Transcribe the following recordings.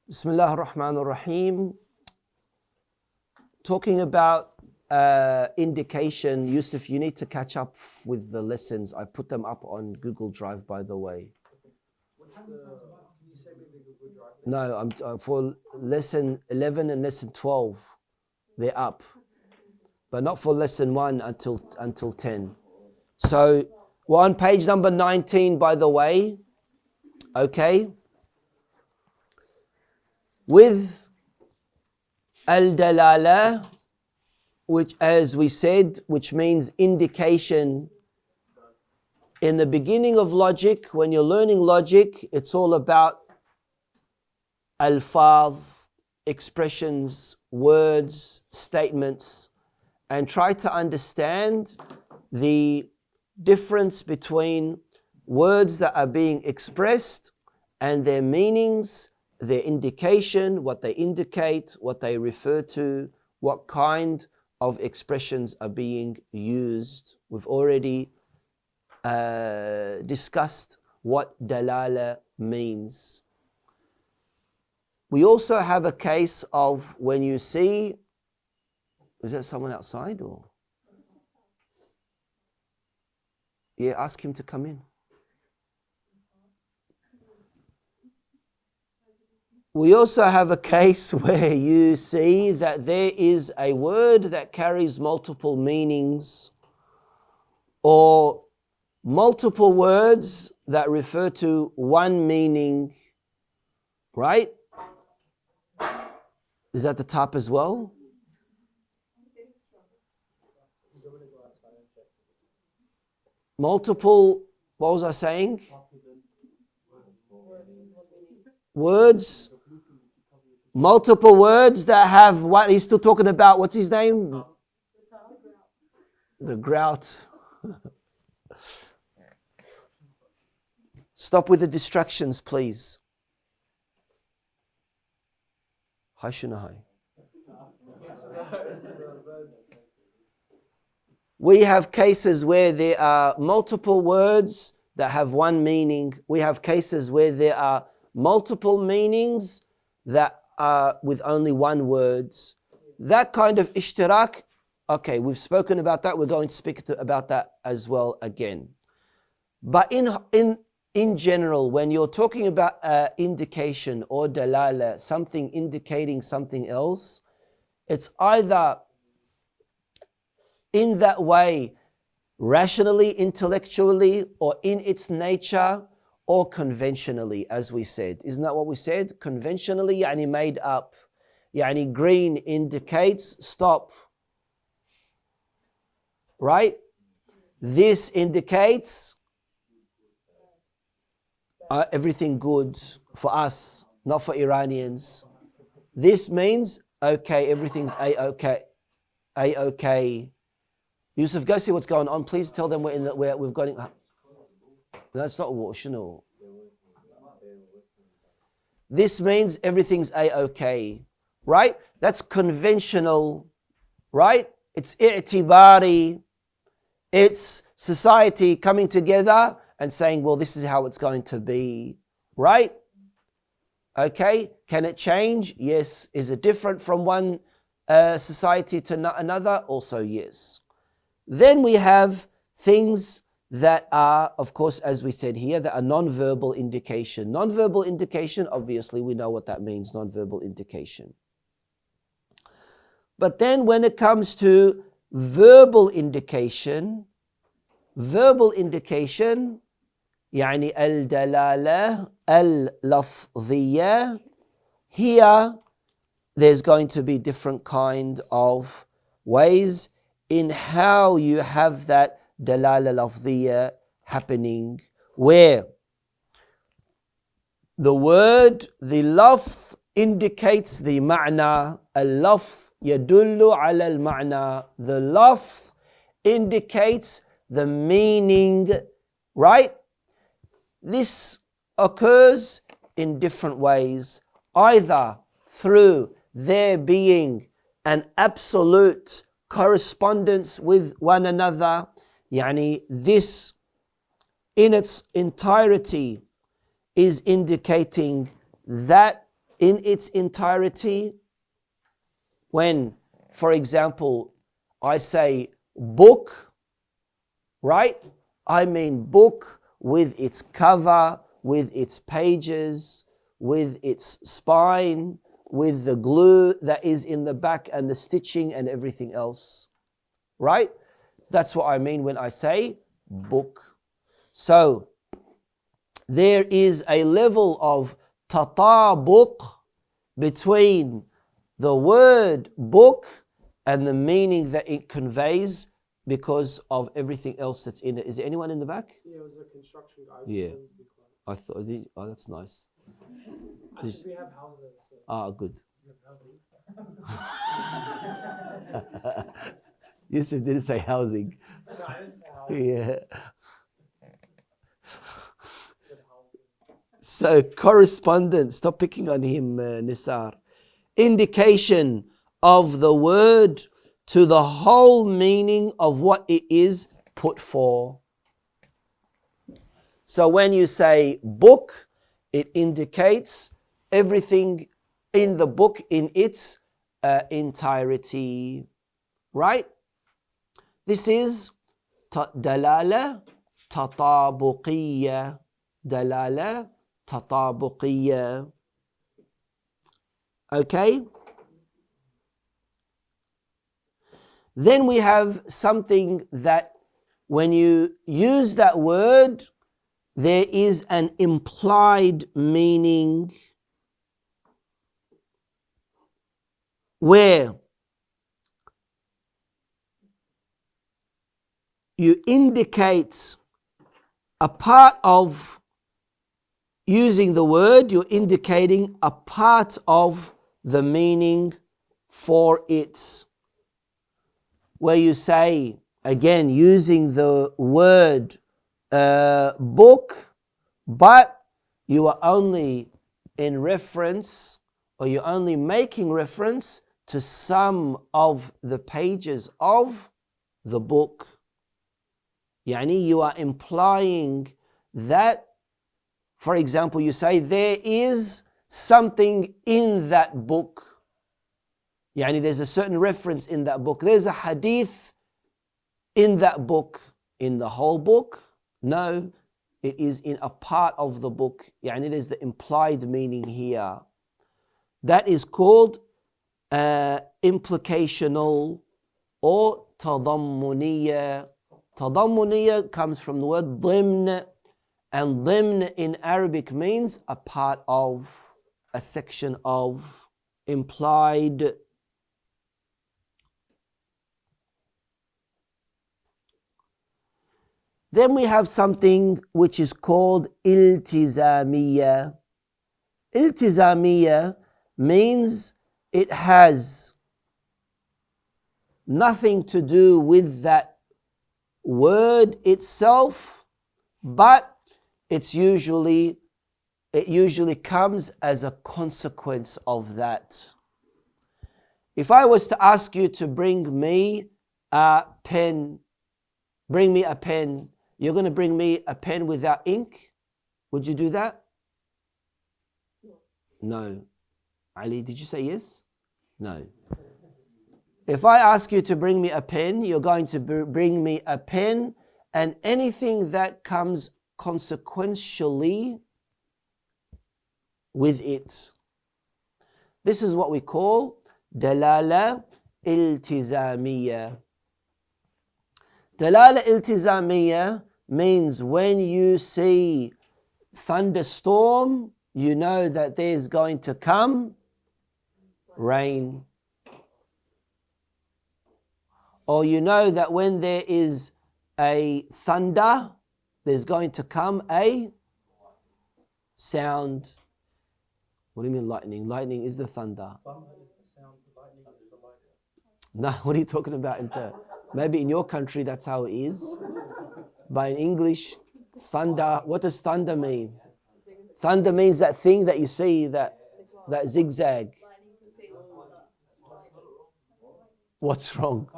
Bismillah ar-Rahman ar-Rahim. Talking about indication. Yusuf, you need to catch up with the lessons. I put them up on Google Drive, by the way. Can you send me the Google Drive? No, I'm for lesson 11 and lesson 12. They're up, but not for lesson 1 until 10. So we're on page number 19, by the way. Okay. With al-dalalah, which, as we said, which means indication. In the beginning of logic, when you're learning logic, it's all about alfaz, expressions, words, statements, and try to understand the difference between words that are being expressed and their meanings, their indication, what they indicate, what they refer to, what kind of expressions are being used. We've already discussed what dalalah means. We also have a case of when you see, is there someone outside or? Yeah, ask him to come in. We also have a case where you see that there is a word that carries multiple meanings or multiple words that refer to one meaning, right? Is that the top as well? Multiple, what was I saying? Words. Multiple words that have what he's still talking about. What's his name? The grout. Stop with the distractions, please. Hi, Shunahai. We have cases where there are multiple words that have one meaning. We have cases where there are multiple meanings that are with only one word. That kind of ishtirak, okay, we've spoken about that. We're going to speak about that as well again. But in general, when you're talking about indication or dalalah, something indicating something else, it's either in that way, rationally, intellectually, or in its nature, or conventionally, as we said. Isn't that what we said? Conventionally, yani made up. Yani green indicates stop. Right? This indicates everything good for us, not for Iranians. This means, okay, everything's A-okay. A-okay. Yusuf, go see what's going on. Please tell them we've got it. That's not emotional. This means everything's A-okay. Right? That's conventional. Right? It's i'tibari. It's society coming together and saying, well, this is how it's going to be. Right? Okay. Can it change? Yes. Is it different from one society to another? Also, yes. Then we have things that are, of course, as we said here, that are non-verbal indication. Non-verbal indication, obviously, we know what that means, non-verbal indication. But then when it comes to verbal indication, يعني الدلالة اللفظية, here there's going to be different kind of ways in how you have that dalala lafdhiya happening, where the word, the lafz indicates the ma'na. Al-lafz yadullu ala al-ma'na. The lafz indicates the meaning, right? This occurs in different ways, either through there being an absolute correspondence with one another, yani this in its entirety is indicating that in its entirety. When, for example, I say book, right? I mean book with its cover, with its pages, with its spine, with the glue that is in the back and the stitching and everything else, right? That's what I mean when I say book. So there is a level of tatabuq between the word book and the meaning that it conveys because of everything else that's in it. Is there anyone in the back? Yeah, it was a construction guy. Yeah. I thought, oh, that's nice. Actually, we have houses. So. Ah, good. We have housing. Yusuf didn't say housing. No, I didn't say housing. Yeah. I said housing. So correspondence, stop picking on him, Nisar. Indication of the word to the whole meaning of what it is put for. So when you say book, it indicates everything in the book in its entirety, right? This is dalalah tatabuqiyya. Dalalah tatabuqiyya. Okay? Then we have something that when you use that word, there is an implied meaning where you indicate a part of using the word, you're indicating a part of the meaning for it. Where you say, again, using the word book, but you are only in reference, or you're only making reference to some of the pages of the book. Yani you are implying that, for example, you say there is something in that book. Yani there's a certain reference in that book. There's a hadith in that book. In the whole book? No, it is in a part of the book. Yani there's the implied meaning here. That is called implicational or tadammuniyya. Tadammuniyya comes from the word ضمن, and ضمن in Arabic means a part of, a section of, implied. Then we have something which is called iltizamiyya. Iltizamiyya means it has nothing to do with that word itself, but it usually comes as a consequence of that. If I was to ask you to bring me a pen, you're going to bring me a pen without ink? Would you do that? No. Ali, did you say yes? No. If I ask you to bring me a pen, you're going to bring me a pen and anything that comes consequentially with it. This is what we call dalalah iltizamiyya. Dalalah iltizamiyya means when you see thunderstorm, you know that there's going to come rain. Or you know that when there is a thunder, there's going to come a sound. What do you mean lightning? Lightning is the thunder. No, what are you talking about? Maybe in your country that's how it is. But in English, thunder, what does thunder mean? Thunder means that thing that you see, that zigzag. What's wrong?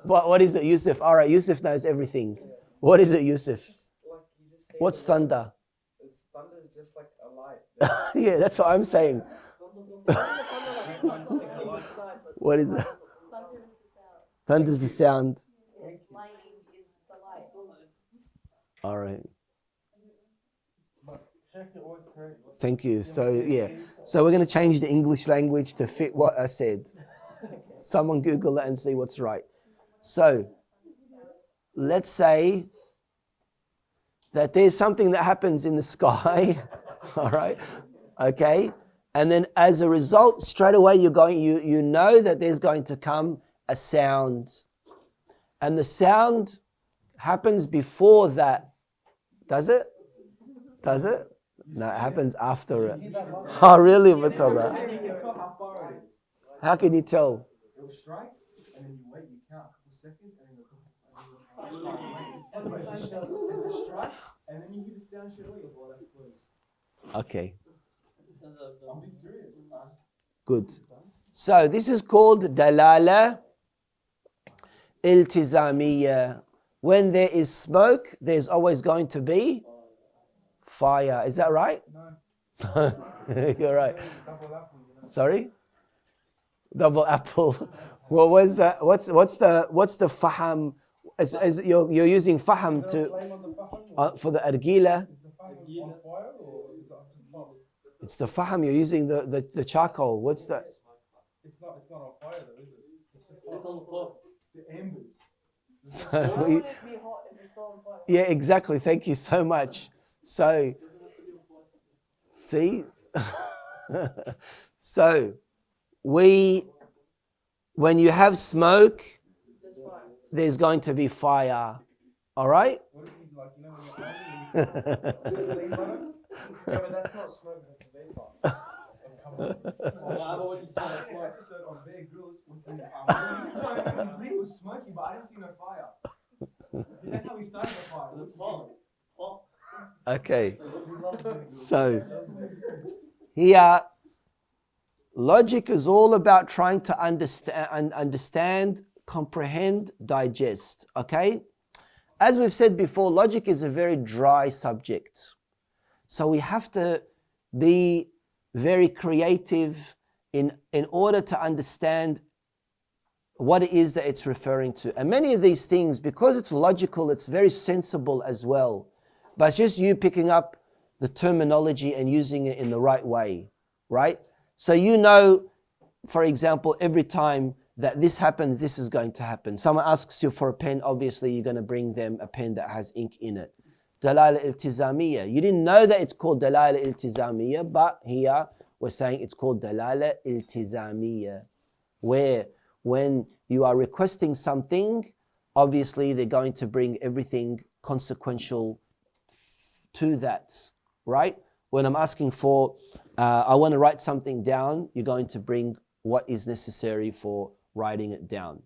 What is it, Yusuf? All right, Yusuf knows everything. What is it, Yusuf? What's thunder? It's thunder is just like a light. Yeah, that's what I'm saying. What is that? Thunder's the sound. Lightning is the light. All right. But Sheikh, you're always correct. Thank you. So yeah. So we're going to change the English language to fit what I said. Someone Google it and see what's right. So let's say that there's something that happens in the sky. All right. Okay. And then as a result, straight away you know that there's going to come a sound. And the sound happens before that. Does it? Does it? No, it happens after it. Oh, really, Matola? You can tell how far it is. How can you tell? It will strike, and then you wait, you count a couple seconds, and then it strikes, and then you hear the sound straight away. Oh, that's close. Okay, I'm being serious. good. So this is called dalalah iltizamiyya. When there is smoke, there's always going to be fire. Is that right? No. You're right. Double apple, you know. Sorry? Double apple. Well, what's the faham? You're using faham Is there a to flame on the faham? for the argila. Is the faham on fire, or is it just not? It's the faham. You're using the charcoal. What's that? It's not on fire, though, is it? It's on the top. The embers. Why would it be hot if it's on fire? Yeah, exactly. Thank you so much. So, see? So, when you have smoke, there's going to be fire. All right? What if you, like, you know, when you're angry, you put steam on it? Yeah, but that's not smoke, that's vapor. Oh, come on. Episode on Bear Grylls with his leaf was smoky, but I didn't see no fire. That's how we started the fire. Okay. So, here, logic is all about trying to understand, comprehend, digest. Okay? As we've said before, logic is a very dry subject. So we have to be very creative in order to understand what it is that it's referring to. And many of these things, because it's logical, it's very sensible as well. But it's just you picking up the terminology and using it in the right way, right? So you know, for example, every time that this happens, this is going to happen. Someone asks you for a pen, obviously you're going to bring them a pen that has ink in it. Dalalah iltizamiyya. You didn't know that it's called dalalah iltizamiyya, but here we're saying it's called dalalah iltizamiyya, where when you are requesting something, obviously they're going to bring everything consequential to that, right? When I'm asking for, I want to write something down, you're going to bring what is necessary for writing it down.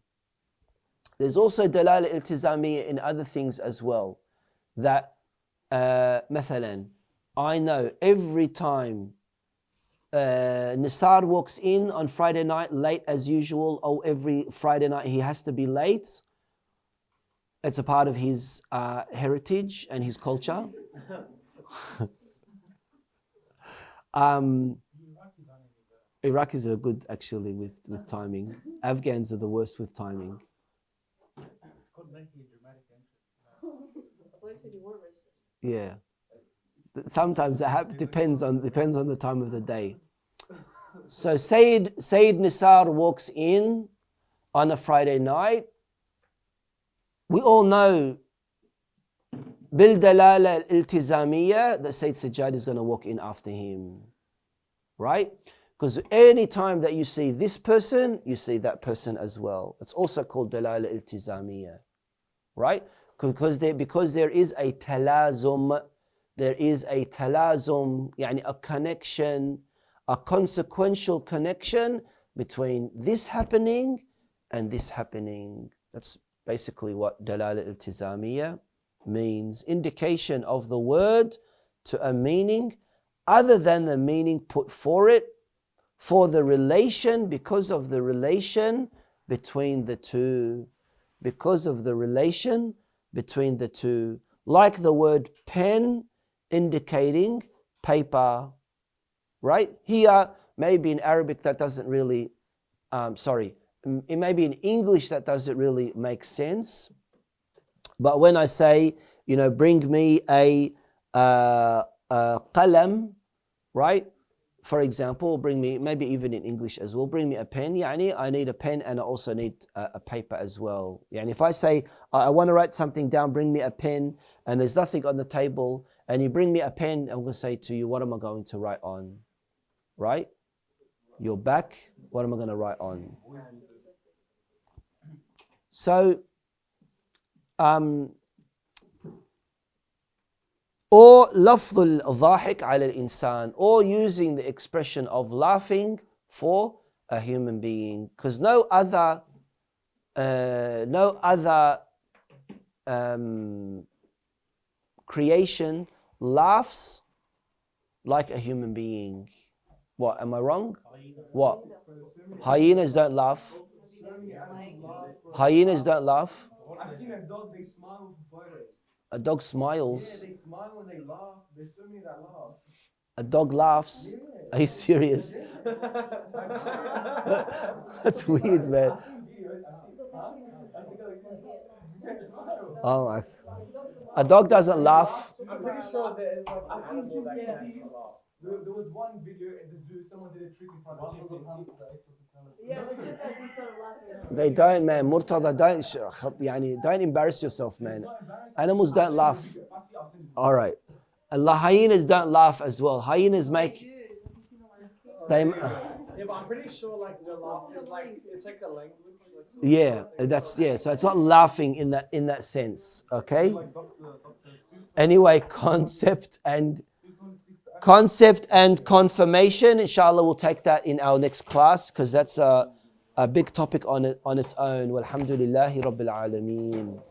There's also dalalah iltizamiyya in other things as well, that مثلا, I know every time Nisar walks in on Friday night late as usual, or every Friday night he has to be late, it's a part of his heritage and his culture. Iraqis are good actually with timing. Afghans are the worst with timing. It's called making a dramatic entrance. I thought you said you were racist. Yeah. Sometimes it depends on the time of the day. So Sayyid Nisar walks in on a Friday night. We all know bil dalala iltizamiyya that Sayyid Sajjad is going to walk in after him. Right? Because any time that you see this person, you see that person as well. It's also called dalalah iltizamiyya. Right? Because there is a talazum, يعني a connection, a consequential connection between this happening and this happening. That's basically what dalalah iltizamiyya means. Indication of the word to a meaning other than the meaning put for it, for the relation, because of the relation between the two. Because of the relation between the two. Like the word pen indicating paper, right? Here, maybe in Arabic that doesn't really, it may be in English that doesn't really make sense. But when I say, bring me a qalam, right? For example, bring me, maybe even in English as well, bring me a pen. I need a pen and I also need a paper as well. If I say, I want to write something down, bring me a pen, and there's nothing on the table, and you bring me a pen, I'm going to say to you, what am I going to write on? Right? Your back, what am I going to write on? So, or لفظ الضاحك على الإنسان, or using the expression of laughing for a human being, because no other creation laughs like a human being. What, am I wrong? What? Hyenas don't laugh. Hyenas don't laugh. I've seen a dog, they smile for photos. A dog smiles. Yeah, they smile when they laugh. There's so many that laugh. A dog laughs. Yeah. Are you serious? That's weird, man. I've seen videos. Oh, a dog doesn't laugh. I'm pretty sure there is like I've seen two chimpanzees. There was one video at the zoo, someone did a trick in front of a chimpanzee. Yeah, the chimpanzee started laughing. They don't, man. Murtada, don't embarrass yourself, man. Animals don't laugh. All right. And hyenas don't laugh as well. Hyenas make. They. Yeah, but I'm pretty sure like the laugh is like it's like a language. So it's not laughing in that sense. Okay. Anyway, concept and confirmation. Inshallah, we'll take that in our next class because that's a big topic on its own. Walhamdulillahi Rabbil Alameen.